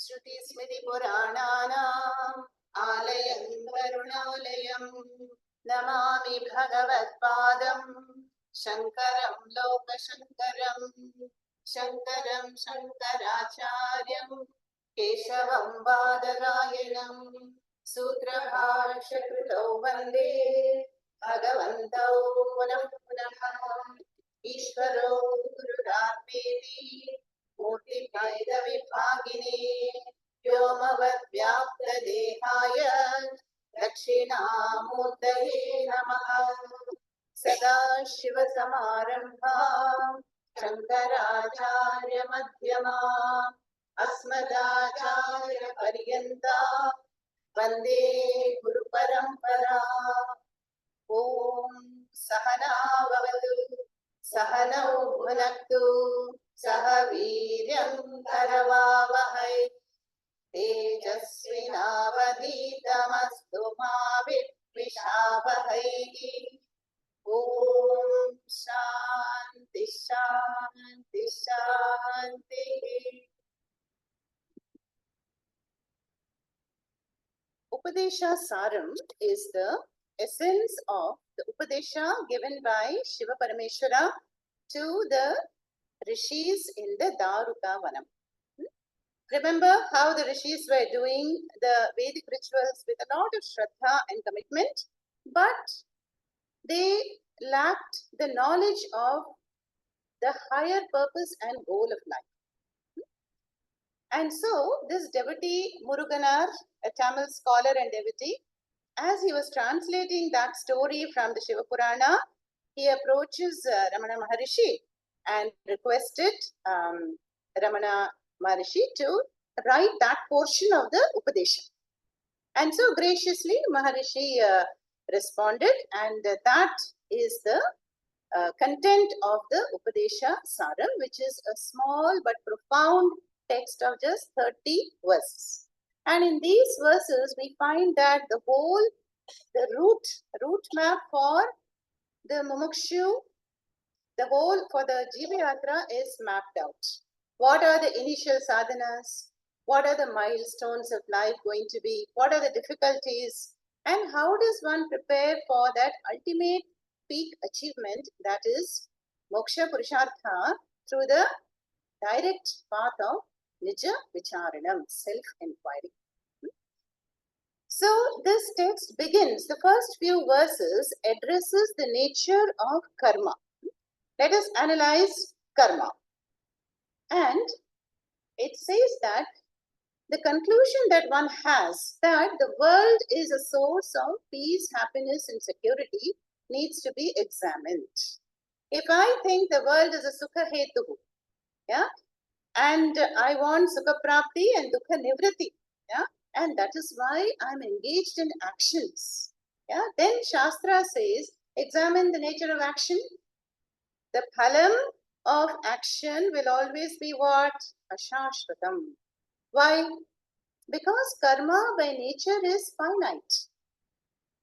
श्रुतिस्मृतिपुराणानाम् आलयं करुणालयं नमामि भगवत्पादं शङ्करं लोकशङ्करं शङ्करं शङ्कराचार्यं केशवं बादरायणं सूत्रभाष्यकृतौ वन्दे भगवन्तौ पुनः पुनः ईश्वरो गुरुरात्मेति मूर्तिभेदविभागिने व्योमवद्व्याप्तदेहाय दक्षिणामूर्तये नमः। सदाशिवसमारम्भां शङ्कराचार्यमध्यमाम् अस्मदाचार्यपर्यन्तां वन्दे गुरुपरम्पराम्। ॐ सहना भवतु सहनौ भुनक्तु सह वीर्यं करवावहै तेजस्विनावधीतमस्तु मा विद्विषावहै। ॐ शान्ति शान्ति शान्तिः। Upadesha Saram is the essence of the Upadesha given by Shiva Parameshwara to the Rishis in the Daruka Vanam. Remember how the Rishis were doing the Vedic rituals with a lot of Shraddha and commitment, but they lacked the knowledge of the higher purpose and goal of life. And so this devotee Muruganar, a Tamil scholar and devotee, as he was translating that story from the Shiva Purana, he approaches Ramana Maharishi and requested Ramana Maharishi to write that portion of the Upadesha. And so graciously Maharishi responded, and that is the content of the Upadesha Saram, which is a small but profound text of just 30 verses. And in these verses, we find that the route map for the Mumukshu, the whole for the Jiva Yatra is mapped out. What are the initial sadhanas? What are the milestones of life going to be? What are the difficulties? And how does one prepare for that ultimate peak achievement, that is Moksha Purushartha, through the direct path of Nija Vicharanam, self-inquiry. So this text begins, the first few verses addresses the nature of karma. Let us analyze karma. And it says that the conclusion that one has that the world is a source of peace, happiness and security needs to be examined. If I think the world is a sukha hetu, yeah, and I want sukha prapti and dukha nivriti, yeah, and that is why I am engaged in actions, yeah, then Shastra says, examine the nature of action. The phalam of action will always be what? Ashashvatam. Why? Because karma by nature is finite.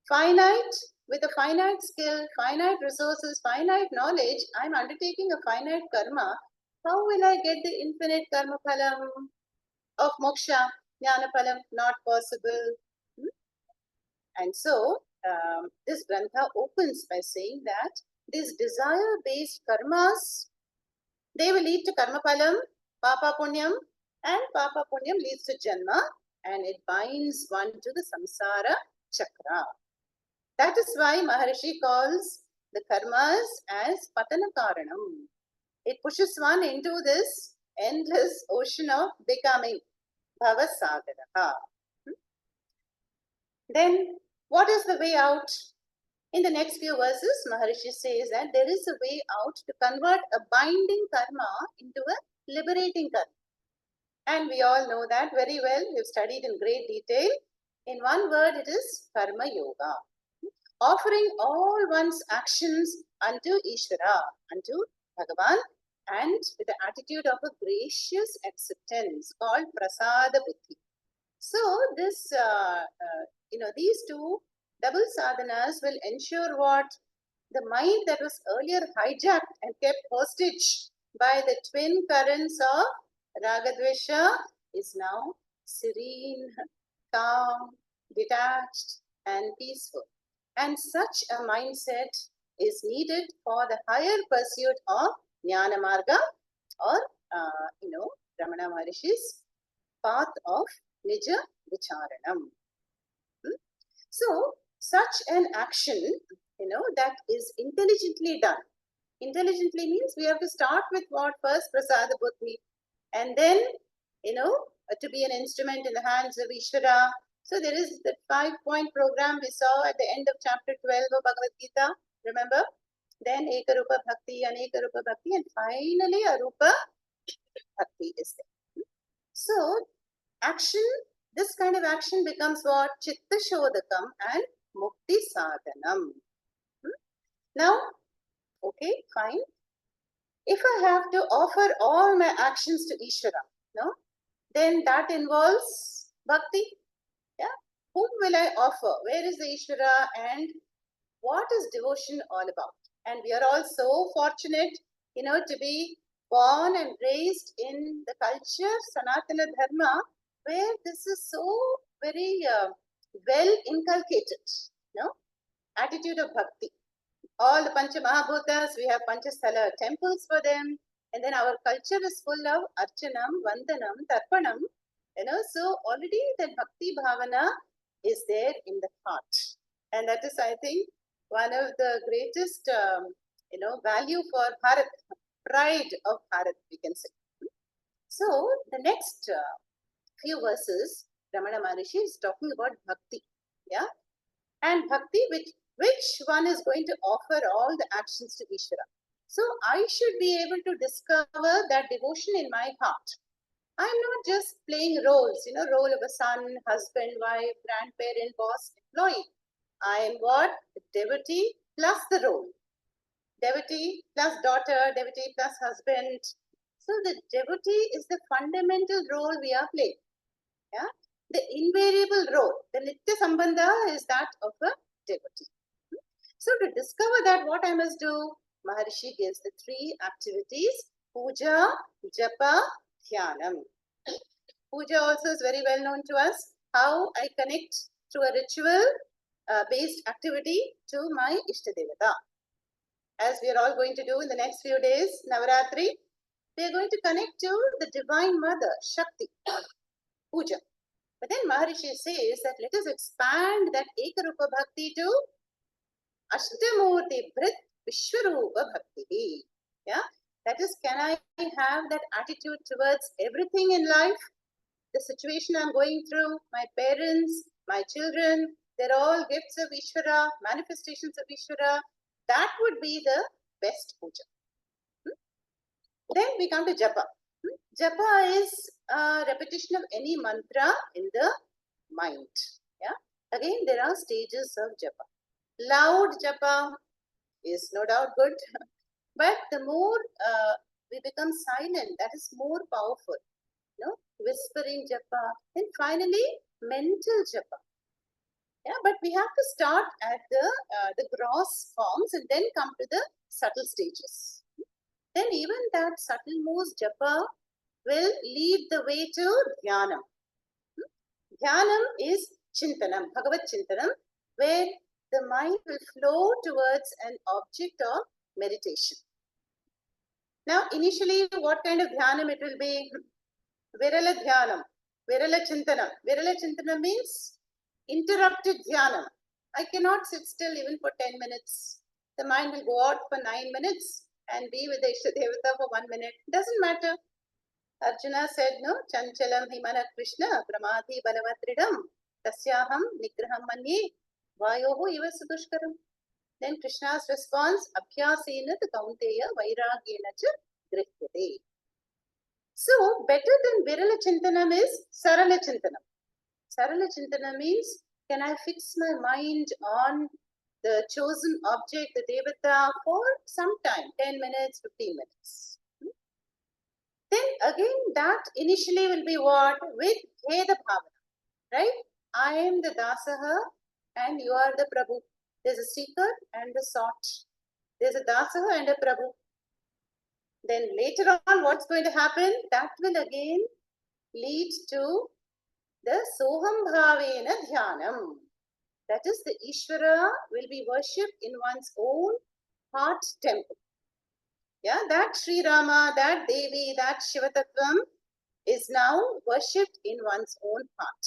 Finite, with a finite skill, finite resources, finite knowledge, I am undertaking a finite karma. How will I get the infinite karma phalam of moksha, jnana phalam? Not possible. And so, this grantha opens by saying that these desire-based karmas, they will lead to karma phalam, papa punyam, and papa punyam leads to janma, and it binds one to the samsara chakra. That is why Maharishi calls the karmas as patana karanam. It pushes one into this endless ocean of becoming, bhavasagaraha. Then, what is the way out? In the next few verses, Maharishi says that there is a way out to convert a binding karma into a liberating karma. And we all know that very well. We've studied in great detail. In one word, it is karma yoga. Offering all one's actions unto Ishvara, unto Bhagavan, and with the attitude of a gracious acceptance called prasada buddhi. So this, these two double sadhanas will ensure what? The mind that was earlier hijacked and kept hostage by the twin currents of Ragadvesha is now serene, calm, detached, and peaceful. And such a mindset is needed for the higher pursuit of Jnana Marga or, Ramana Maharishi's path of Nija Vicharanam. So, such an action, that is intelligently done. Intelligently means we have to start with what first prasada buddhi, and then, to be an instrument in the hands of Ishvara. So there is the 5-point program we saw at the end of chapter 12 of Bhagavad Gita. Remember? Then Ekarupa Bhakti, Anekarupa Bhakti, and finally Arupa Bhakti is there. So action, this kind of action becomes what? Chitta Shodhakam and Mukti Sadhanam. Now, okay, fine. If I have to offer all my actions to Ishvara, no, then that involves bhakti. Yeah, whom will I offer? Where is the Ishvara and what is devotion all about? And we are all so fortunate, to be born and raised in the culture Sanatana Dharma, where this is so very well inculcated. No, attitude of bhakti. All the Pancha Mahabhutas, we have Panchasthala temples for them. And then our culture is full of Archanam, Vandanam, Tarpanam. So already the Bhakti Bhavana is there in the heart. And that is, I think, one of the greatest, value for Bharat, pride of Bharat, we can say. So the next few verses, Ramana Maharishi is talking about Bhakti. Yeah. And Bhakti, which one is going to offer all the actions to Ishvara. So I should be able to discover that devotion in my heart. I'm not just playing roles, role of a son, husband, wife, grandparent, boss, employee. I am what? Devotee plus the role. Devotee plus daughter, devotee plus husband. So the devotee is the fundamental role we are playing. Yeah? The invariable role, the Nitya Sambandha is that of a devotee. So to discover that, what I must do, Maharishi gives the 3 activities: puja, japa, dhyanam. Puja also is very well known to us. How I connect through a ritual based activity to my Ishtadevata. As we are all going to do in the next few days, Navaratri, we are going to connect to the Divine Mother, Shakti, puja. But then Maharishi says that let us expand that Ekarupa Bhakti to Ashtamurti Bhrit Vishwarupa Bhakti. Yeah, that is, can I have that attitude towards everything in life? The situation I'm going through, my parents, my children, they're all gifts of Ishvara, manifestations of Ishvara. That would be the best puja. Then we come to japa. Japa is a repetition of any mantra in the mind. Yeah. Again, there are stages of japa. Loud japa is no doubt good, but the more we become silent, that is more powerful. Whispering japa, and finally mental japa. Yeah, but we have to start at the gross forms and then come to the subtle stages. Then even that subtle most japa will lead the way to dhyanam. Dhyanam is chintanam, Bhagavad Chintanam, where the mind will flow towards an object of meditation. Now, initially, what kind of dhyanam it will be? Virala dhyanam, Virala Chintanam. Virala Chintanam means interrupted dhyanam. I cannot sit still even for 10 minutes. The mind will go out for 9 minutes and be with the Ishtadevata for 1 minute. Doesn't matter. Arjuna said, no, Chanchalam Himana Krishna, Pramadhi Balavatridam, Tasyaham Nigraham Manye, Vayoho Iva Sudushkaram. Then Krishna's response, Abhyasena Kaunteya Vairagyena cha Grihyate. So, better than Virala Chintanam is Sarala Chintanam. Sarala Chintanam means, can I fix my mind on the chosen object, the Devata, for some time, 10 minutes, 15 minutes. Then again, that initially will be what? With Bheda Bhavana, right? I am the Dasaha and you are the Prabhu. There's a seeker and the sought. There's a Dasaha and a Prabhu. Then later on, what's going to happen? That will again lead to the Soham Bhavena Dhyanam. That is, the Ishvara will be worshipped in one's own heart temple. Yeah, that Sri Rama, that Devi, that Shivatattvam is now worshipped in one's own heart.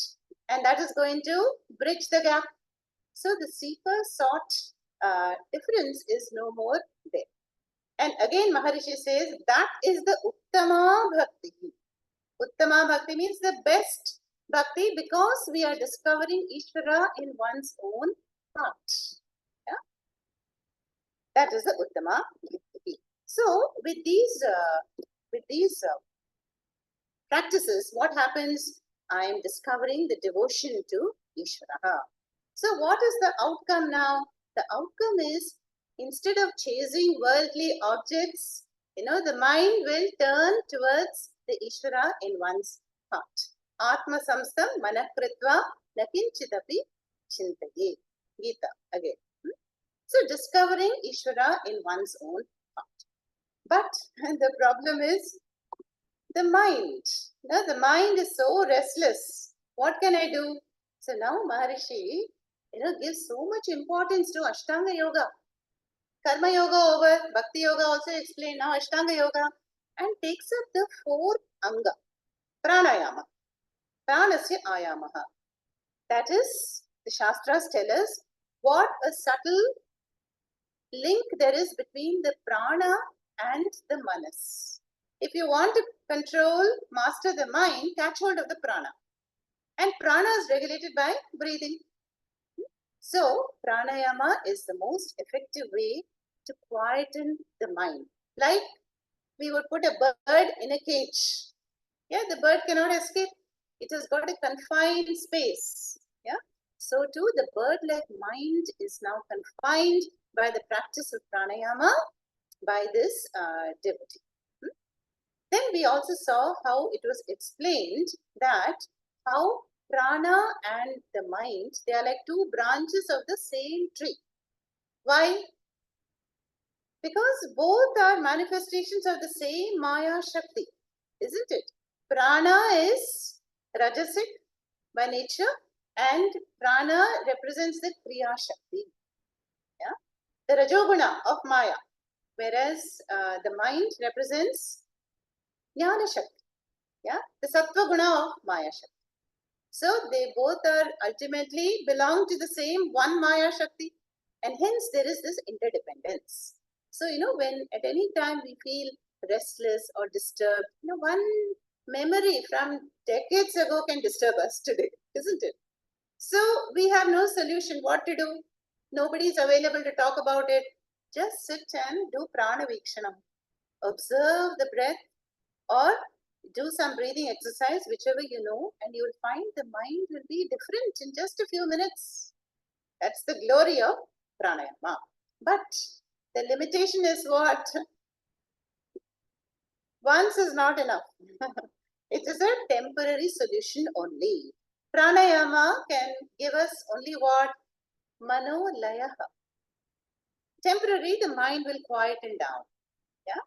And that is going to bridge the gap. So the seeker-sought difference is no more there. And again, Maharishi says that is the Uttama Bhakti. Uttama Bhakti means the best Bhakti because we are discovering Ishvara in one's own heart. Yeah? That is the Uttama Bhakti. So with these practices, what happens? I am discovering the devotion to Ishvara. So what is the outcome now? The outcome is, instead of chasing worldly objects, the mind will turn towards the Ishvara in one's heart. Atma samstam manakritva nakinchidapi chintaye. Gita again. So discovering Ishvara in one's own heart. But the problem is the mind. Now the mind is so restless. What can I do? So now Maharishi, gives so much importance to Ashtanga Yoga. Karma Yoga over, Bhakti Yoga also explained, now Ashtanga Yoga, and takes up the fourth Anga, Pranayama, Pranasya Ayamaha. That is, the Shastras tell us what a subtle link there is between the Prana and the Manas. If you want to control, master the mind, catch hold of the Prana. And Prana is regulated by breathing. So, pranayama is the most effective way to quieten the mind. Like we would put a bird in a cage. Yeah, the bird cannot escape. It has got a confined space. Yeah. So too, the bird-like mind is now confined by the practice of pranayama by this devotee. Then we also saw how it was explained that how prana and the mind, they are like two branches of the same tree. Why? Because both are manifestations of the same Maya Shakti, isn't it? Prana is Rajasic by nature and prana represents the Kriya Shakti. Yeah? The Rajoguna of Maya, whereas the mind represents Jnana Shakti. Yeah? The Sattva Guna of Maya Shakti. So they both are ultimately belong to the same one Maya Shakti, and hence there is this interdependence. So, when at any time we feel restless or disturbed, one memory from decades ago can disturb us today, isn't it? So we have no solution. What to do? Nobody is available to talk about it. Just sit and do prana vikshanam. Observe the breath or do some breathing exercise, whichever you know, and you will find the mind will be different in just a few minutes. That's the glory of pranayama. But the limitation is what? Once is not enough. It is a temporary solution only. Pranayama can give us only what? Manolayaha. Temporary, the mind will quieten down. Yeah.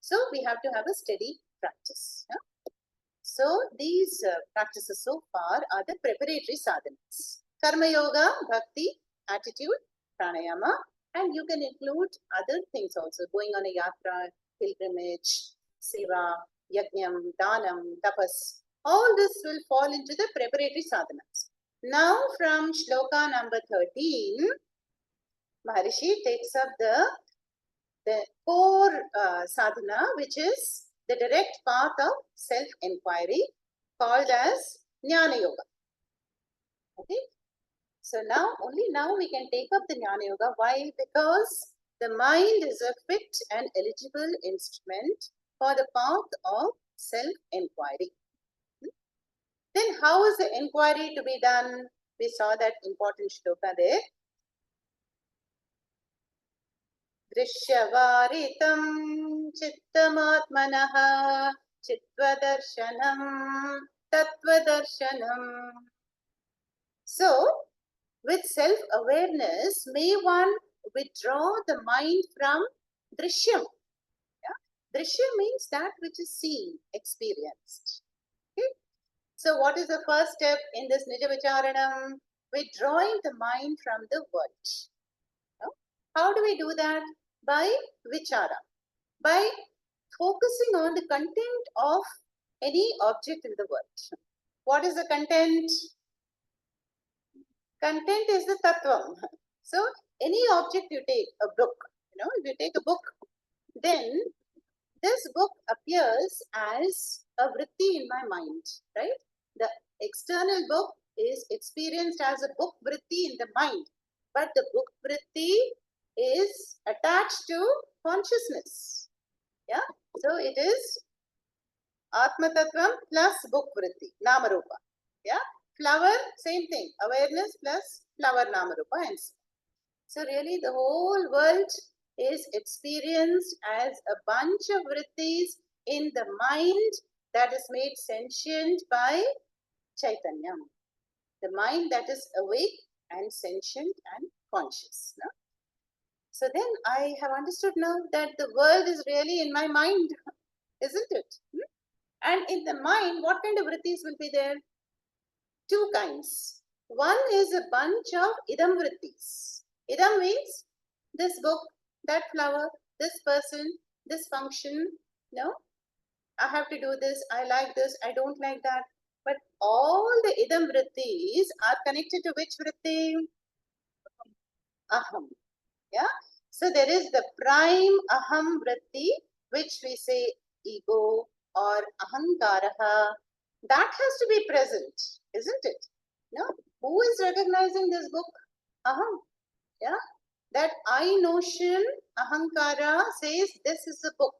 So we have to have a steady practice. Yeah? So these practices so far are the preparatory sadhanas. Karma Yoga, Bhakti, attitude, Pranayama, and you can include other things also. Going on a yatra, pilgrimage, seva, yajnam, danam, tapas. All this will fall into the preparatory sadhanas. Now from shloka number 13, Maharishi takes up the core sadhana, which is the direct path of self-inquiry, called as Jnana Yoga. Okay. So only now we can take up the Jnana Yoga. Why? Because the mind is a fit and eligible instrument for the path of self-inquiry. Then how is the inquiry to be done? We saw that important shloka there. Drishyavaritam chittamatmanaha chittvadarsanam tattvadarsanam. So, with self-awareness, may one withdraw the mind from drishyam. Yeah? Drishya means that which is seen, experienced. Okay? So what is the first step in this Nija Vicharanam? Withdrawing the mind from the world. No? How do we do that? By Vichara. By focusing on the content of any object in the world. What is the content? Content is the tattvam. So any object you take, a book, if you take a book, then this book appears as a vritti in my mind, right? The external book is experienced as a book vritti in the mind, but the book vritti is attached to consciousness. Yeah, so it is Atma Tattvam plus book vritti, Namarupa. Yeah, flower, same thing, awareness plus flower Namarupa, and so really the whole world is experienced as a bunch of vrittis in the mind that is made sentient by Chaitanya. The mind that is awake and sentient and conscious. No? So then I have understood now that the world is really in my mind, isn't it? And in the mind, what kind of vrittis will be there? Two kinds. One is a bunch of idam vrittis. Idam means this book, that flower, this person, this function. No, I have to do this, I like this, I don't like that. But all the idam vrittis are connected to which vritti? Aham. Yeah. So there is the prime aham vritti, which we say ego or ahankaraha. That has to be present, isn't it? No? Who is recognizing this book? Aham. Yeah. That I notion, ahankara, says this is a book.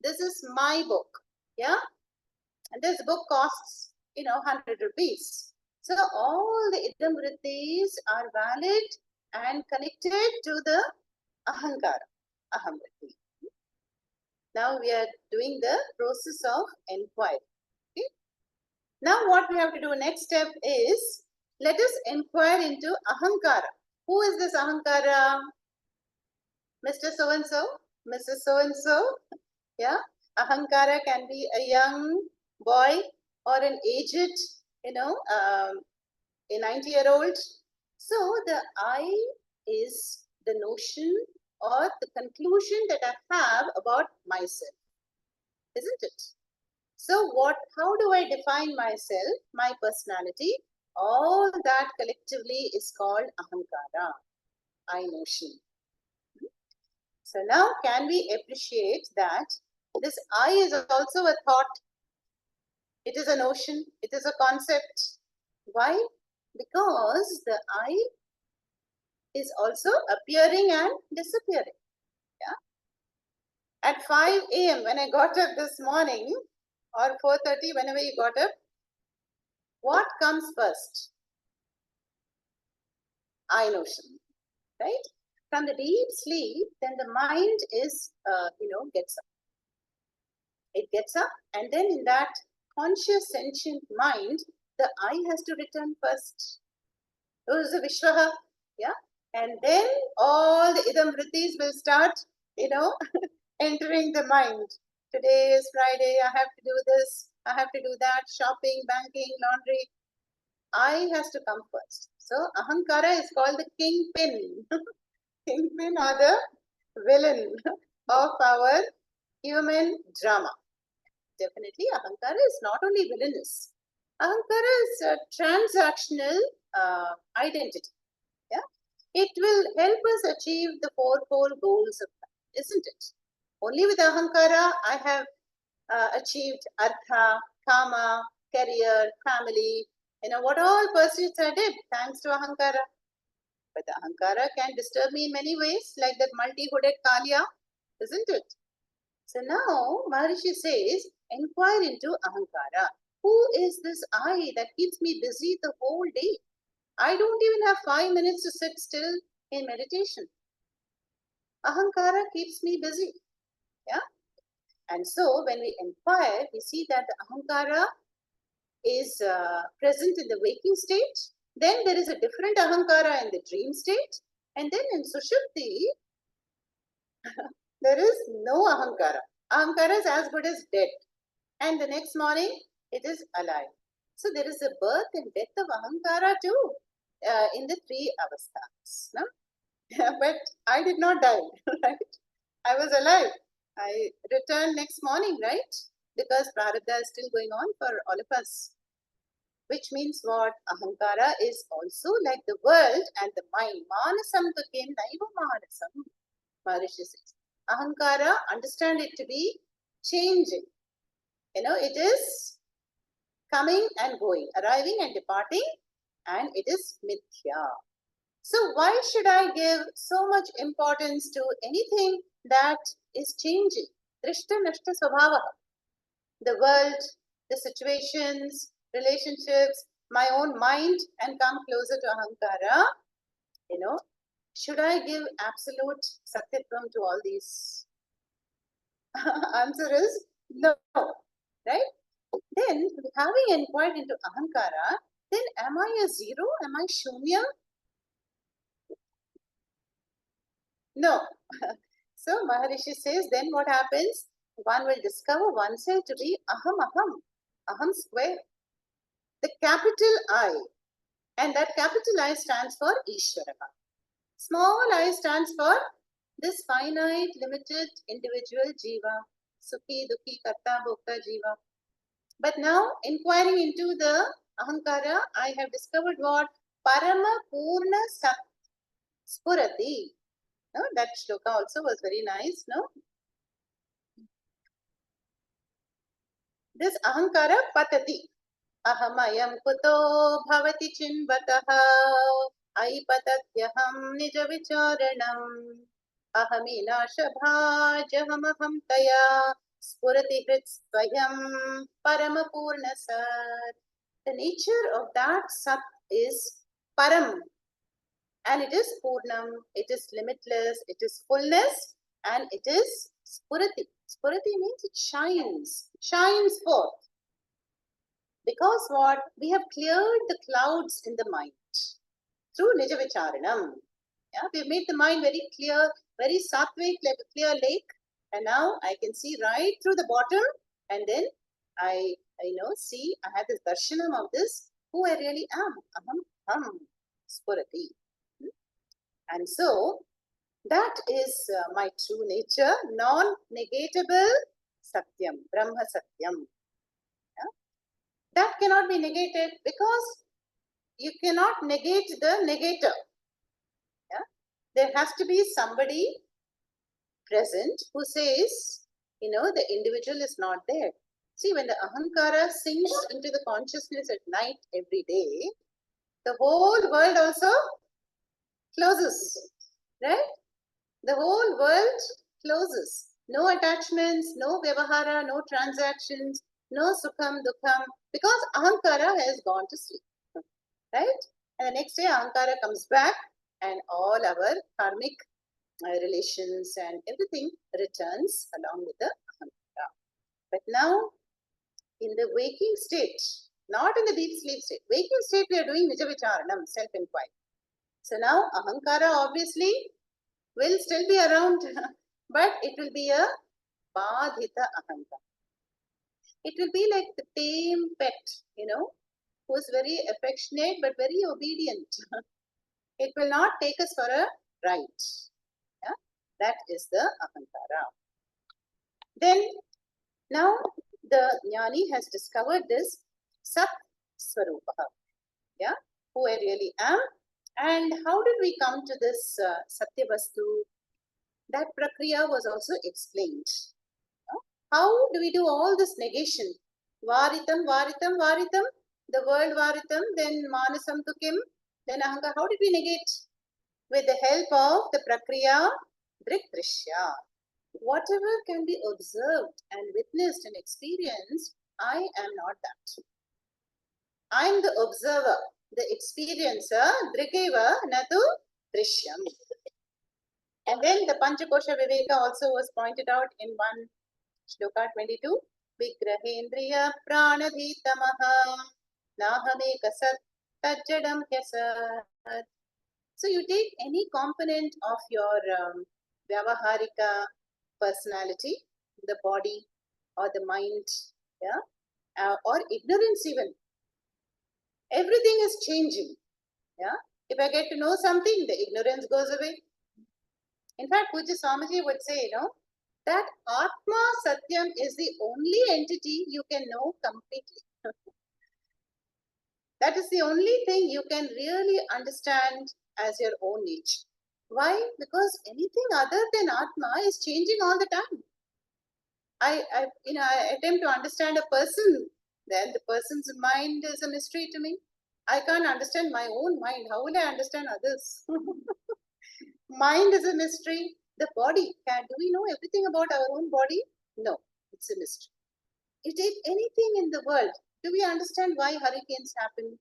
This is my book. Yeah. And this book costs, 100 rupees. So all the idam vrittis are valid and connected to the ahankara, aham vritti. Now we are doing the process of inquiry. Okay? Now what we have to do next step is, let us inquire into ahankara. Who is this ahankara? Mr. So-and-so, Mrs. So-and-so. Yeah, ahankara can be a young boy or an aged, a 90-year-old. So the I is the notion or the conclusion that I have about myself, isn't it? So how do I define myself, my personality? All that collectively is called ahankara, I notion. So now can we appreciate that this I is also a thought, it is a notion, it is a concept. Why? Because the I is also appearing and disappearing. Yeah. At 5 a.m. when I got up this morning, or 4:30, whenever you got up, what comes first? I notion, right? From the deep sleep, then the mind is, gets up. It gets up, and then in that conscious sentient mind, the I has to return first. Those are Vishwaha, yeah? And then all the idam vrittis will start, entering the mind. Today is Friday, I have to do this, I have to do that, shopping, banking, laundry. I has to come first. So ahankara is called the kingpin. Kingpin or the villain of our human drama. Definitely, ahankara is not only villainous. Ahankara is a transactional identity. Yeah, it will help us achieve the fourfold goals of life, isn't it? Only with ahankara, I have achieved artha, kama, career, family. What all pursuits I did thanks to ahankara. But the ahankara can disturb me in many ways, like that multi-hooded Kalya, isn't it? So now Maharishi says, inquire into ahankara. Who is this I that keeps me busy the whole day? I don't even have 5 minutes to sit still in meditation. Ahankara keeps me busy. Yeah. And so when we inquire, we see that the ahankara is present in the waking state. Then there is a different ahankara in the dream state. And then in Sushupti, there is no ahankara. Ahankara is as good as dead. And the next morning, it is alive. So there is a birth and death of Ahankara too, in the three avasthas. No? But I did not die, right? I was alive. I returned next morning, right? Because Prarabdha is still going on for all of us. Which means what? Ahankara is also like the world and the mind. Manasam tukim naiva manasam. Maharishi says. Ahankara, understand it to be changing. It is coming and going, arriving and departing, and it is mithya. So why should I give so much importance to anything that is changing? Drishta nashta svabhavaha. The world, the situations, relationships, my own mind, and come closer to Ahankara. Should I give absolute satyatvam to all these? Answer is no, right? Then, having inquired into Ahankara, then am I a zero? Am I shunya? No. So Maharishi says, then what happens? One will discover oneself to be aham square. The capital I, and that capital I stands for Ishvara. Small I stands for this finite, limited individual jiva, sukhi, dukhi, karta, bhokta jiva. But now, inquiring into the Ahankara, I have discovered what? Parama Purna Sat Spurati. No, that shloka also was very nice, no? This Ahankara Patati. Ahamayam Kuto Bhavati Chimbataha Aipatatyaham Nija Vicharanam Ahamina Shabhajahamaham Taya Spurati Swayam Paramapurna Sat. The nature of that Sat is Param, and it is Purnam, it is limitless, it is fullness, and it is Spurati. Spurati means it shines forth. Because what? We have cleared the clouds in the mind through Nija Vicharanam. Yeah, we've made the mind very clear, very sattvic, like a clear lake. And now I can see right through the bottom, and then I see, I have this darshanam of this, who I really am. Aham, Spurati. And so, that is my true nature, non-negatable Satyam, Brahma Satyam. Yeah? That cannot be negated because you cannot negate the negator. Yeah? There has to be somebody present who says, the individual is not there. See, when the Ahankara sinks into the consciousness at night every day, the whole world also closes, right? The whole world closes. No attachments, no vyavahara, no transactions, no sukham, dukham, because Ahankara has gone to sleep, right? And the next day Ahankara comes back and all our karmic relations and everything returns along with the Ahankara. But now, in the waking state, not in the deep sleep state, waking state we are doing Nija Vicharanam, self-inquiry. So now Ahankara obviously will still be around, but it will be a Badhita Ahankara. It will be like the tame pet, who is very affectionate but very obedient. It will not take us for a ride. Yeah? That is the Ahankara. Then, now the Jnani has discovered this Sat Swarupa, yeah, who I really am. And how did we come to this Satyavastu? That prakriya was also explained. How do we do all this negation? Varitam, varitam, varitam, the word varitam, then manasam tukim, then ahankara. How did we negate? With the help of the prakriya driktrishya. Whatever can be observed and witnessed and experienced, I am not that. I am the observer, the experiencer, drikeva natu drishyam. And then the Panchakosha Viveka also was pointed out in one shloka 22. Vigrahendriya pranadhitamaha nahameka sat tajjadam hyasat. So you take any component of your Vyavaharika personality the body or the mind, yeah, or ignorance even. Everything is changing, yeah. If I get to know something, the ignorance goes away. In fact, Pujya Swamiji would say, that Atma Satyam is the only entity you can know completely. That is the only thing you can really understand as your own nature. Why? Because anything other than Atma is changing all the time. I attempt to understand a person, then the person's mind is a mystery to me. I can't understand my own mind. How will I understand others? Mind is a mystery. The body, do we know everything about our own body? No, it's a mystery. You take anything in the world, do we understand why hurricanes happen?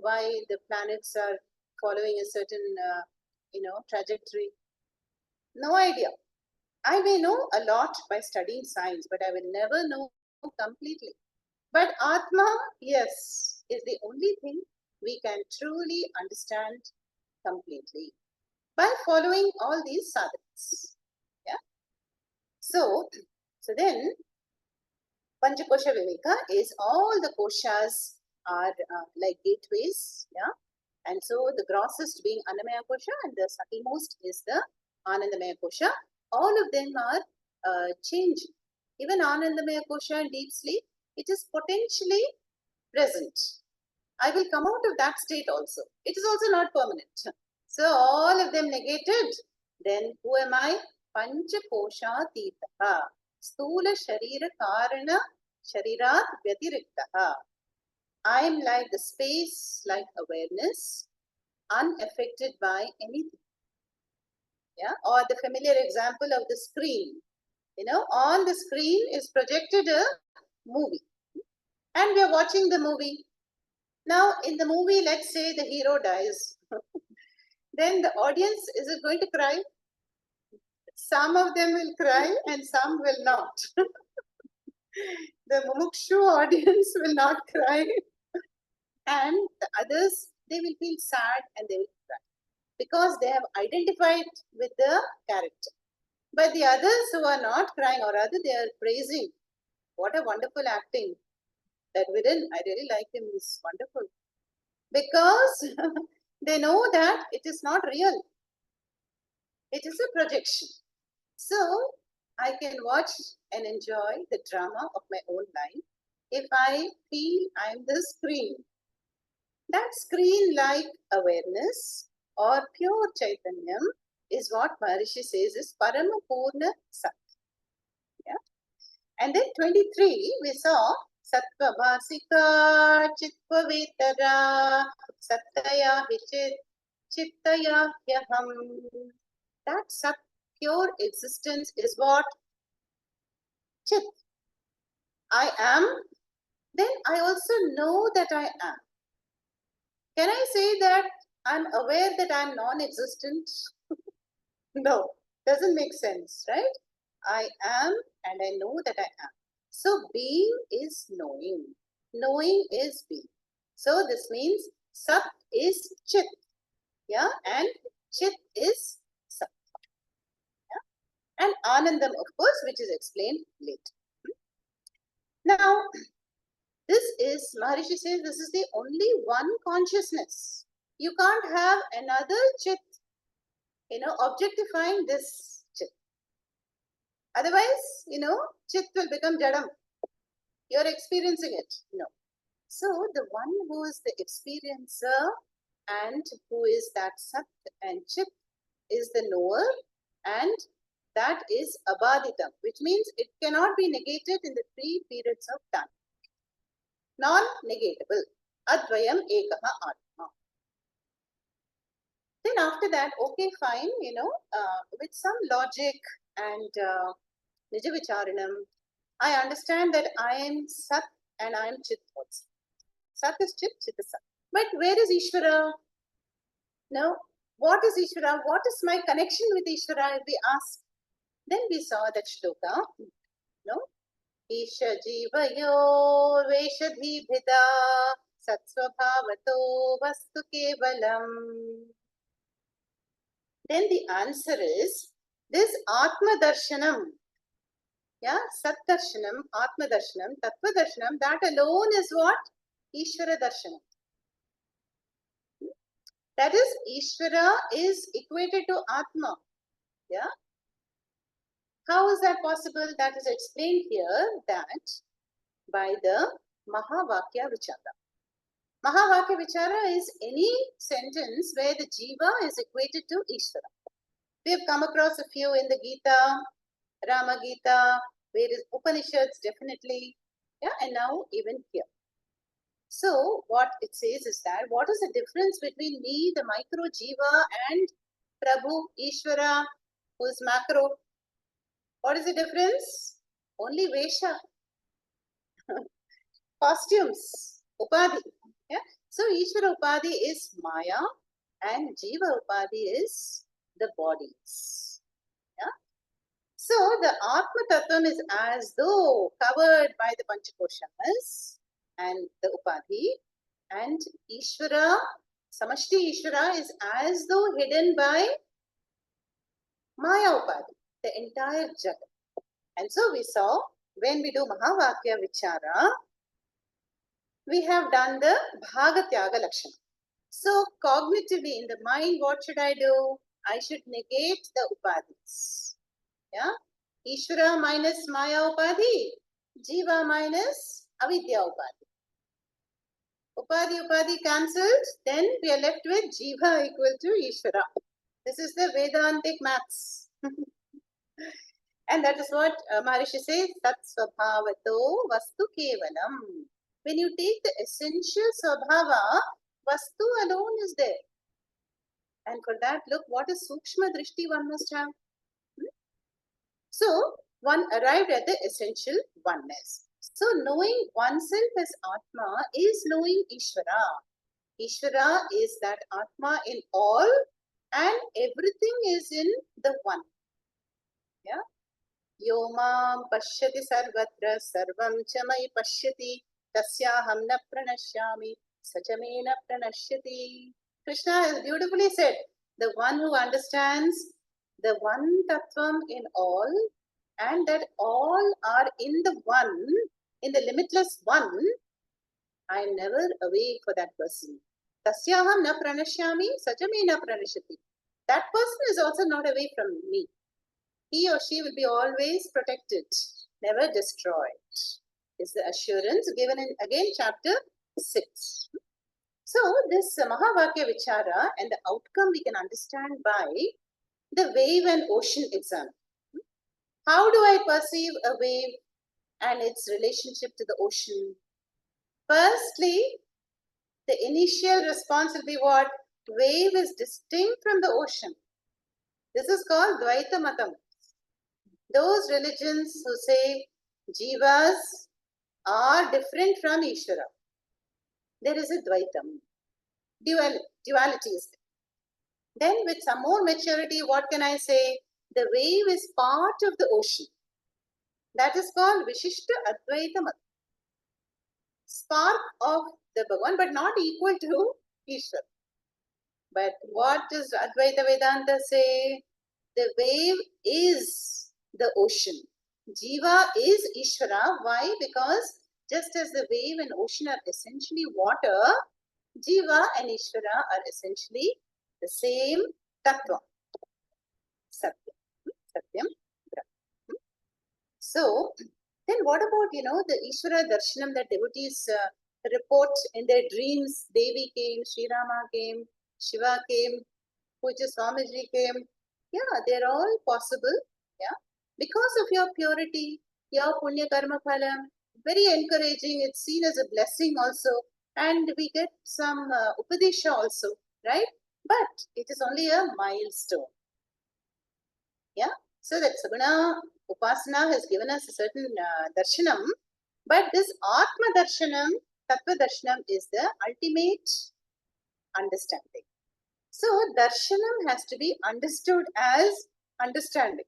Why the planets are following a certain, trajectory? No idea. I may know a lot by studying science, but I will never know completely. But Atma, yes, is the only thing we can truly understand completely by following all these sadhanas. Yeah. So then Panchakosha Viveka is all the koshas are like gateways. Yeah. And so the grossest being Annamaya Kosha and the subtlemost is the Anandamaya Kosha. All of them are changing. Even Anandamaya Kosha and deep sleep, it is potentially present. I will come out of that state also. It is also not permanent. So all of them negated. Then who am I? Pancha Kosha Titaha. Stula Sharira Karana Sharirat Vyatiriktaha. I am like the space, like awareness, unaffected by anything. Yeah, or the familiar example of the screen. On the screen is projected a movie, and we are watching the movie. Now, in the movie, let's say the hero dies. Then the audience, is it going to cry? Some of them will cry and some will not. The mumukshu audience will not cry, and the others, they will feel sad and they will cry because they have identified with the character. But the others who are not crying, or rather they are praising, what a wonderful acting. That villain, I really like him, he's wonderful. Because they know that it is not real. It is a projection. So I can watch and enjoy the drama of my own life if I feel I'm the screen. That screen-like awareness or pure Chaitanyam is what Maharishi says is Paramapurna Sat. Yeah. And then 23, we saw Sattva Bhasika Chitva Vetara Sattaya Hichit Chittaya Hyaham. That Sat, pure existence, is what? Chit. I am, then I also know that I am. Can I say that I'm aware that I'm non-existent? No, doesn't make sense, right? I am and I know that I am. So being is knowing. Knowing is being. So this means Sat is Chit. Yeah, and Chit is Sat. Yeah? And Anandam, of course, which is explained later. Now, this is, Maharishi says, this is the only one consciousness. You can't have another Chit, objectifying this Chit. Otherwise, Chit will become Jadam. You're experiencing it. No. So the one who is the experiencer and who is that Sat and Chit is the knower, and that is Abaditam, which means it cannot be negated in the 3 periods of time. Non-negatable. Advayam Ekaha Atma. Then after that, okay, fine, with some logic and Nija Vicharanam, I understand that I am Sat and I am Chit also. Sat is Chit, Chit is Sat. But where is Ishvara? No, what is Ishvara? What is my connection with Ishvara? If we ask, then we saw that shloka. No, Isha Jivayo Veshadhi Bhida Satsvabhavato Vastu Kevalam. Then the answer is this Atma Darshanam. Yeah, Sat Darshanam, Atma Darshanam, Tattva Darshanam, that alone is what? Ishvara Darshanam. That is, Ishvara is equated to Atma. Yeah. How is that possible? That is explained here that by the Mahavakya Vichara. Mahavakya Vichara is any sentence where the Jiva is equated to Ishvara. We have come across a few in the Gita, Rama Gita, various Upanishads definitely, yeah, and now even here. So what it says is that what is the difference between me, the micro Jiva, and Prabhu, Ishvara, who is macro? What is the difference? Only Vesha, costumes, Upadhi. Yeah. So Ishvara Upadhi is Maya and Jiva Upadhi is the bodies. Yeah. So the Atma Tattvam is as though covered by the Panchakoshamas and the Upadhi, and Ishvara, Samashti Ishvara is as though hidden by Maya Upadhi, the entire Jagat. And so we saw when we do Mahavakya Vichara, we have done the Bhagatyaga Lakshana. So cognitively in the mind, what should I do? I should negate the Upadhis. Yeah. Ishvara minus Maya Upadhi, Jiva minus Avidya Upadhi. Upadhi cancelled, then we are left with Jiva equal to Ishvara. This is the Vedantic maths. And that is what Maharishi says, Tat Svabhavato Vastu Kevalam. When you take the essential Svabhava, Vastu alone is there. And for that, look, what is Sukshma Drishti one must have. So, one arrived at the essential oneness. So, knowing oneself as Atma is knowing Ishvara. Ishvara is that Atma in all and everything is in the one. Yeah. Yomam pashyati sarvatra sarvam chamai pashyati tasyaham na pranashyami sajame na pranashyati. Krishna has beautifully said, the one who understands the one tattvam in all and that all are in the one, in the limitless one, I am never away for that person. Tasyaham na pranashyami sajame na pranashyati. That person is also not away from me. He or she will be always protected, never destroyed. Is the assurance given in again chapter 6. So this Mahavakya Vichara and the outcome we can understand by the wave and ocean example. How do I perceive a wave and its relationship to the ocean? Firstly, the initial response will be what? Wave is distinct from the ocean. This is called Dvaita Matam. Those religions who say Jivas are different from Ishvara, there is a Dvaitam. Duality is there. Then with some more maturity, what can I say? The wave is part of the ocean. That is called Vishishta Advaita Matam. Spark of the Bhagavan, but not equal to Ishvara. But what does Advaita Vedanta say? The wave is the ocean. Jiva is Ishvara. Why? Because just as the wave and ocean are essentially water, Jiva and Ishvara are essentially the same Tattva. Satyam. So, then what about, the Ishvara Darshanam that devotees report in their dreams? Devi came, Sri Rama came, Shiva came, Puja Swamiji came. Yeah, they're all possible. Yeah, because of your purity, your Punya Karma Phalam, very encouraging. It's seen as a blessing also. And we get some Upadesha also, right? But it is only a milestone. Yeah, so that Saguna Upasana has given us a certain darshanam, but this Atma darshanam, Tattva darshanam is the ultimate understanding. So darshanam has to be understood as understanding,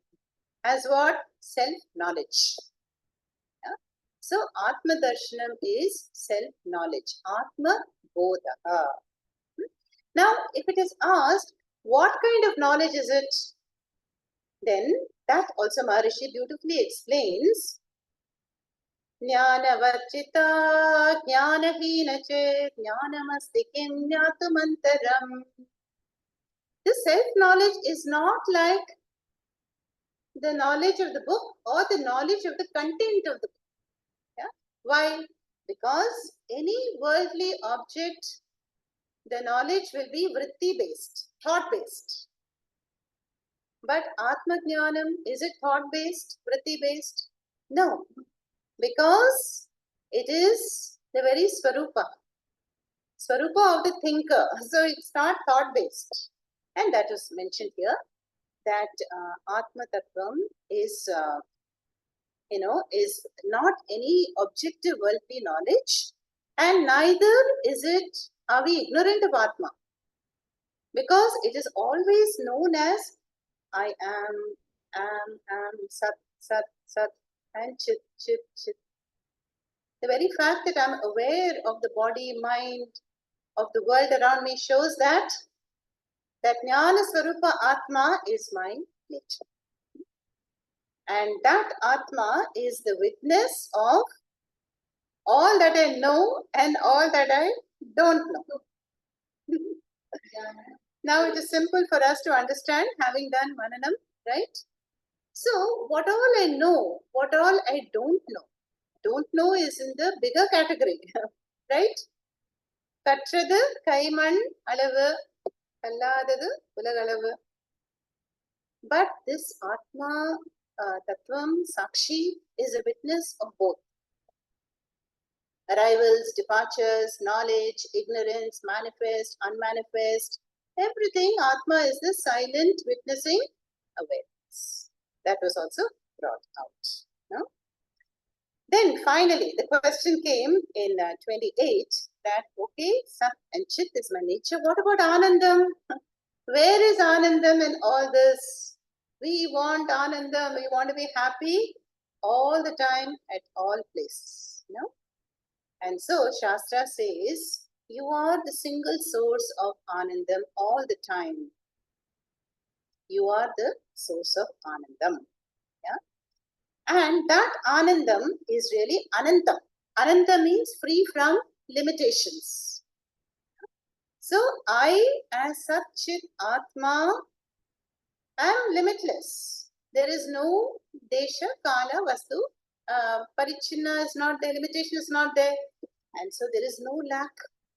as what? Self-knowledge. Yeah? So Atma darshanam is self-knowledge, Atma bodha. Now, if it is asked, what kind of knowledge is it? Then that also Maharishi beautifully explains. Jnanavarjita jnanahina chet jnanamasti kim jnatumantaram. This self-knowledge is not like the knowledge of the book or the knowledge of the content of the book. Yeah? Why? Because any worldly object, the knowledge will be vritti-based, thought-based. But Atma Jnanam, is it thought-based, vritti-based? No, because it is the very Swarupa of the thinker. So it's not thought-based. And that is mentioned here, that Atma Tattvam is, is not any objective worldly knowledge, and neither is it, are we ignorant of Atma? Because it is always known as I am, Sat, Sat, Sat, and Chit, Chit, Chit. The very fact that I'm aware of the body, mind, of the world around me shows that Jnana Swarupa Atma is my nature. And that Atma is the witness of all that I know and all that I don't know. Now it is simple for us to understand, having done Mananam, right? So, what all I know, what all I don't know is in the bigger category, right? Katrathu kaiman alavu, kalladadu ulagalavu. But this Atma Tattvam Sakshi is a witness of both. Arrivals, departures, knowledge, ignorance, manifest, unmanifest, everything Atma is the silent witnessing awareness. That was also brought out. No? Then finally, the question came in 28 that, okay, Sat and Chit is my nature. What about Anandam? Where is Anandam in all this? We want Anandam. We want to be happy all the time at all places. No? And so Shastra says, you are the single source of Anandam all the time. You are the source of Anandam. Yeah? And that Anandam is really Anantam. Ananta means free from limitations. So I, as Sat-Chit Atma, am limitless. There is no Desha, Kala, Vastu. Parichinna is not there, limitation is not there. And so there is no lack,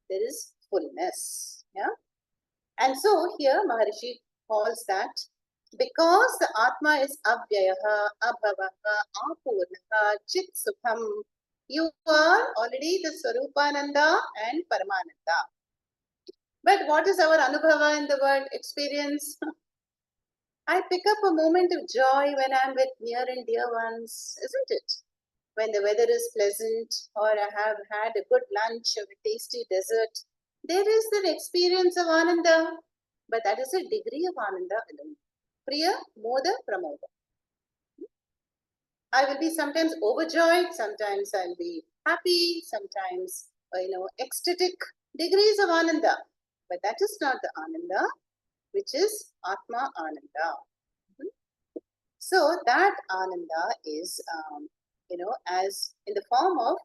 there is fullness. Yeah. And so here Maharishi calls that because the Atma is Abhyayaha, Abhavaha, Apurnaha, Chit Sukham, you are already the Swarupananda and Paramananda. But what is our Anubhava in the world experience? I pick up a moment of joy when I'm with near and dear ones, isn't it? When the weather is pleasant, or I have had a good lunch or a tasty dessert, there is the experience of Ananda, but that is a degree of Ananda alone. Priya, Moda, Pramoda. I will be sometimes overjoyed, sometimes I'll be happy, sometimes, ecstatic. Degrees of Ananda. But that is not the Ananda, which is Atma Ananda. So that Ananda is, as in the form of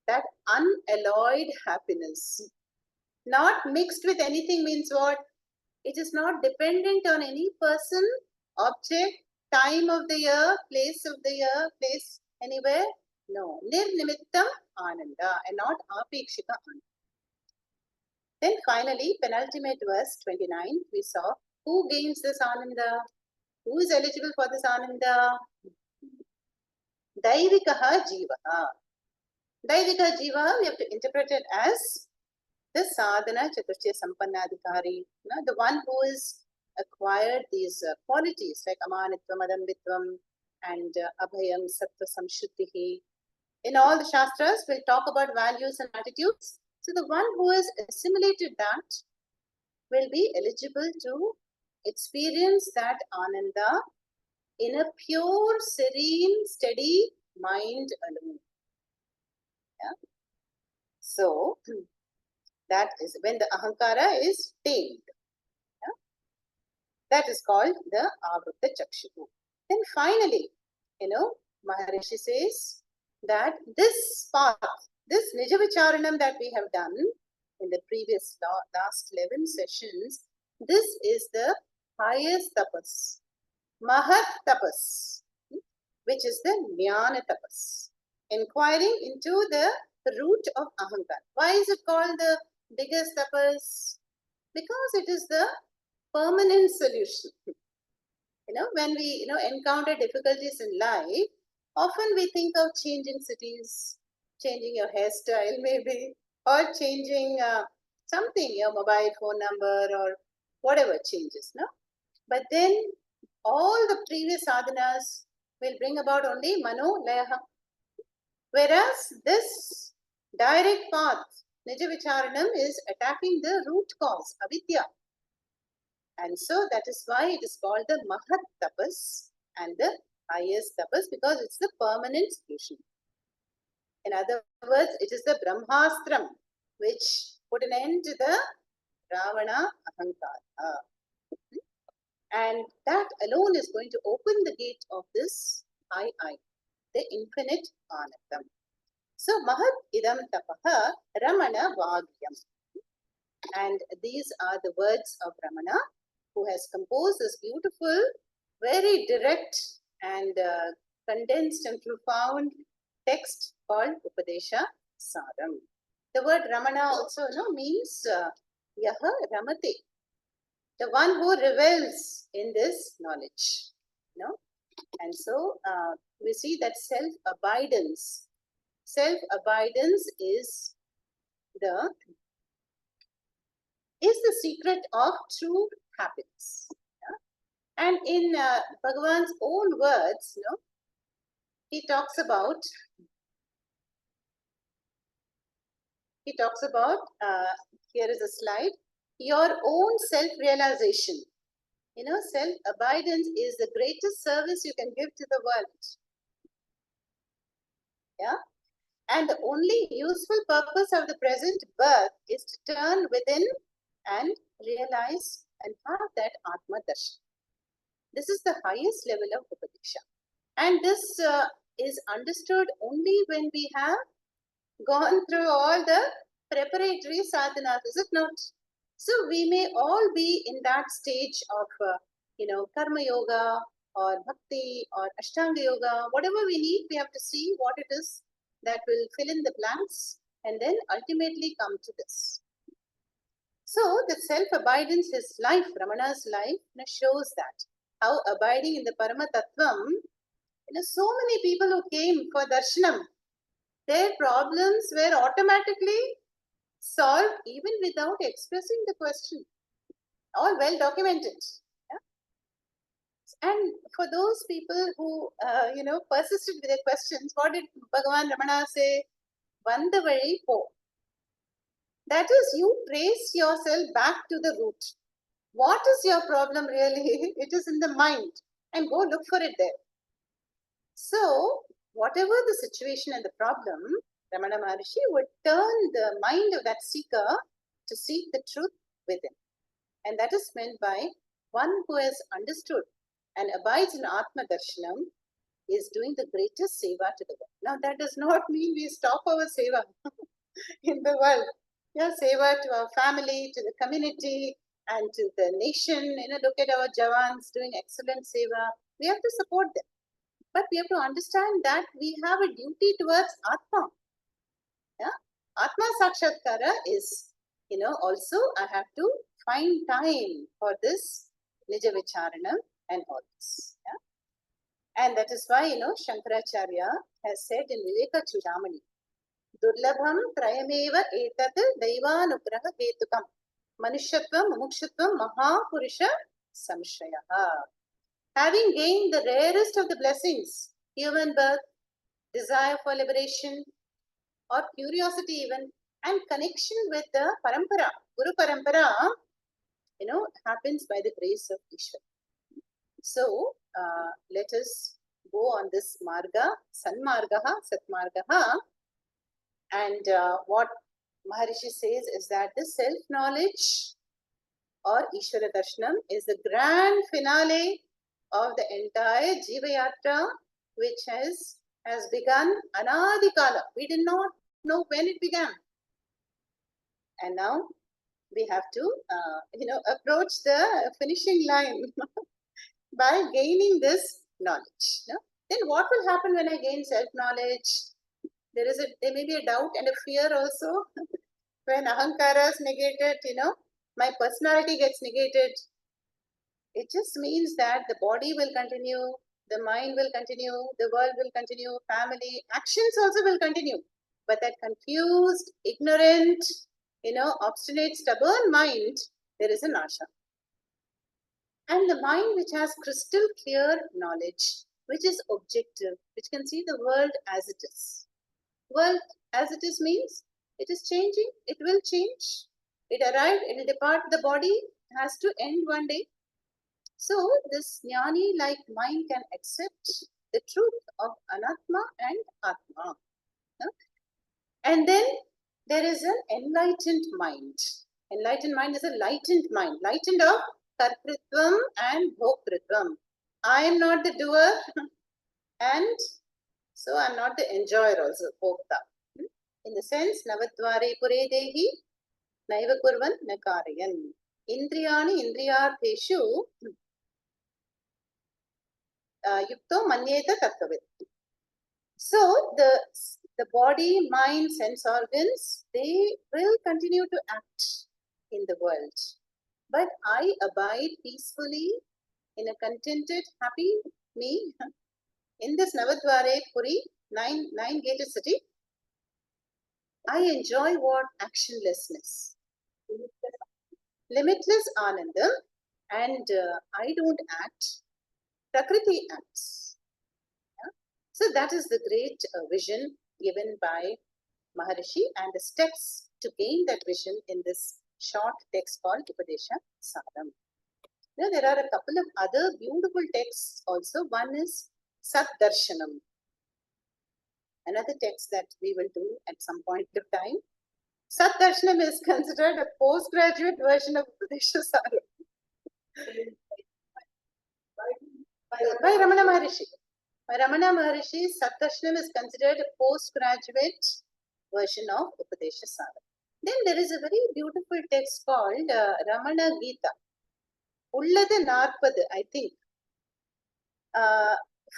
that unalloyed happiness. Not mixed with anything means what? It is not dependent on any person, object, time of the year, place of the year, place anywhere. No. Nirnimittam Ananda and not Apekshika Ananda. Then finally, penultimate verse 29, we saw who gains this Ananda? Who is eligible for this Ananda? Daivikaha Jivaha. Daivika Jivaha, we have to interpret it as the sadhana chaturthya sampannadhikari, the one who has acquired these qualities like amanitvam, adambitvam, and abhayam, sattva, samshuddhihi. In all the shastras, we'll talk about values and attitudes. So the one who has assimilated that will be eligible to experience that Ananda in a pure, serene, steady mind alone. Yeah? So that is when the ahankara is tamed. Yeah? That is called the Avrutta Chakshu. Then finally, Maharishi says that this path, this Nijavicharanam that we have done in the previous last 11 sessions, this is the highest tapas, Mahat tapas, which is the Jnana tapas, inquiring into the root of Ahankar. Why is it called the biggest tapas? Because it is the permanent solution. When we encounter difficulties in life, often we think of changing cities, changing your hairstyle maybe, or changing something, your mobile phone number or whatever changes, no? But then all the previous sadhanas will bring about only mano layaha. Whereas this direct path, Nija Vicharanam, is attacking the root cause, avidya. And so that is why it is called the Mahat Tapas and the highest tapas, because it's the permanent solution. In other words, it is the Brahmastram which put an end to the Ravana Ahankara. And that alone is going to open the gate of this I, the infinite Anandam. So Mahat Idam Tapaha Ramana Vagyam. And these are the words of Ramana, who has composed this beautiful, very direct and condensed and profound text called Upadesha Saram. The word Ramana also means Yaha Ramate, the one who revels in this knowledge. And so we see that self-abidance is the secret of true happiness. Yeah? And in Bhagavan's own words, he talks about here is a slide, your own self-realization. Self-abidance is the greatest service you can give to the world. Yeah. And the only useful purpose of the present birth is to turn within and realize and have that Atma Darshan. This is the highest level of Upadesha. And this is understood only when we have gone through all the preparatory sadhanas, is it not? So we may all be in that stage of, karma yoga or bhakti or ashtanga yoga, whatever we need, we have to see what it is that will fill in the blanks and then ultimately come to this. So the self-abidance, his life, Ramana's life, shows that how abiding in the Parama Tattvam, so many people who came for darshanam, their problems were automatically solved even without expressing the question. All well documented. Yeah? And for those people who, persisted with their questions, what did Bhagavan Ramana say? Vandavari po. That is, you trace yourself back to the root. What is your problem really? It is in the mind. And go look for it there. So, whatever the situation and the problem, Ramana Maharishi would turn the mind of that seeker to seek the truth within. And that is meant by one who has understood and abides in Atma Darshanam is doing the greatest seva to the world. Now, that does not mean we stop our seva in the world. Yeah, seva to our family, to the community, and to the nation. Look at our Jawans doing excellent seva. We have to support them. But we have to understand that we have a duty towards Atma. Yeah? Atma Sakshatkara is, also I have to find time for this Nija Vicharanam and all this. Yeah? And that is why, Shankaracharya has said in Viveka Chudamani, Durlabham Trayameva Etat Daivanugraha Hetukam Manushyatvam Mumukshutvam Mahapurusha Samshayaha. Having gained the rarest of the blessings, human birth, desire for liberation, or curiosity even, and connection with the parampara, Guru Parampara, happens by the grace of Ishvara. So, let us go on this marga, Sanmargaha, Satmargaha, and what Maharishi says is that the self-knowledge or Ishvara Darshanam is the grand finale of the entire Jiva Yatra, which has begun Anadi Kala. We did not know when it began. And now we have to, approach the finishing line by gaining this knowledge. No? Then what will happen when I gain self-knowledge? There may be a doubt and a fear also. When ahankara is negated, my personality gets negated. It just means that the body will continue, the mind will continue, the world will continue, family, actions also will continue. But that confused, ignorant, obstinate, stubborn mind, there is a nasha. And the mind which has crystal clear knowledge, which is objective, which can see the world as it is. World as it is means it is changing, it will change. It arrived, it will depart. The body has to end one day. So this jnani-like mind can accept the truth of anatma and atma. No? And then there is an enlightened mind. Enlightened mind is a lightened mind, lightened of kartritvam and bhoktritvam. I am not the doer and so I am not the enjoyer also, bhokta. In the sense, navadvare pure dehi, naiva kurvan nakarayan. Indriyani indriyartheshu yukto manyeta tattvavid. So the body, mind, sense organs, they will continue to act in the world. But I abide peacefully in a contented, happy me in this Navadvare Puri, nine-gated city. I enjoy what? Actionlessness. Limitless Anandam, and I don't act. Prakriti acts. Yeah? So that is the great vision given by Maharishi and the steps to gain that vision in this short text called Upadesha Sadam. Now, there are a couple of other beautiful texts also. One is Sat Darshanam, another text that we will do at some point of time. Sat Darshanam is considered a postgraduate version of Upadesha Sadam by Ramana Maharishi. By Ramana Maharishi, Sat Darshanam is considered a postgraduate version of Upadesha Sadam. Then there is a very beautiful text called Ramana Gita. Ullada Narpadu, I think.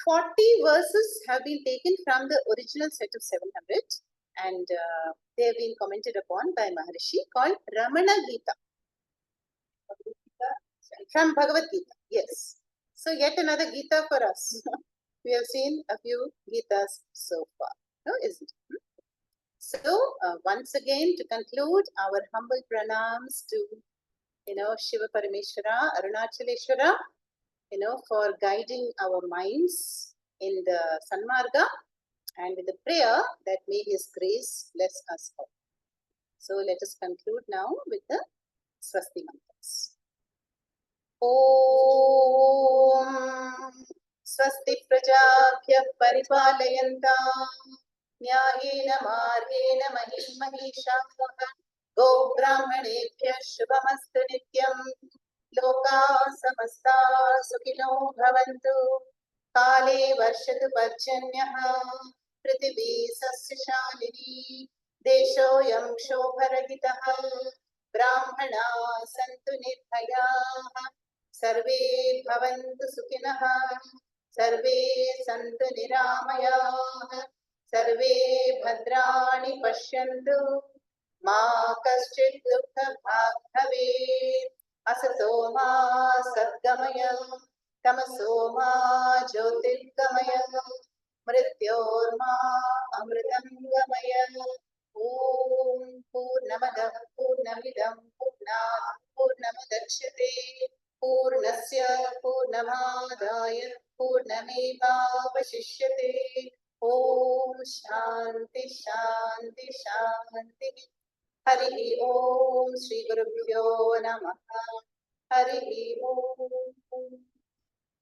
40 verses have been taken from the original set of 700 and they have been commented upon by Maharishi called Ramana Gita. From Bhagavad Gita, yes. So yet another Gita for us. We have seen a few Gitas so far, no, isn't it? So once again, to conclude, our humble pranams to Shiva Parameshwara, Arunachaleshwara, for guiding our minds in the Sanmarga, and with the prayer that may His grace bless us all. So let us conclude now with the Swasti mantras. Om Swasti Prajabhya Paripalayantam Nyayena Margena Mahimahishah Go Brahmanebhya Shubhamastu Nityam Loka Samasta Sukhino Bhavantu Kale Varshatu Parjanyaha Prithvi Sasyashalini Deshoyam Shobharagitaha Brahmana Santu Nirbhayaha Sarve Bhavantu Sukhinaha Sarve Santu Niramayaha Sarve Bhadrani Pashyantu Ma Kaschid Dukkha Bhavet Asato Ma Sadgamaya Tamaso Ma Jyotirgamaya Mrityor Ma Amritam Gamaya Om Purnamada Purnamidam Purnat Purnamadachyate Purnasya Purnamadaya Purnameva Vashishyate Om Shanti Shanti Shanti Hari Om Shri Gurubhyo Namaha Hari Om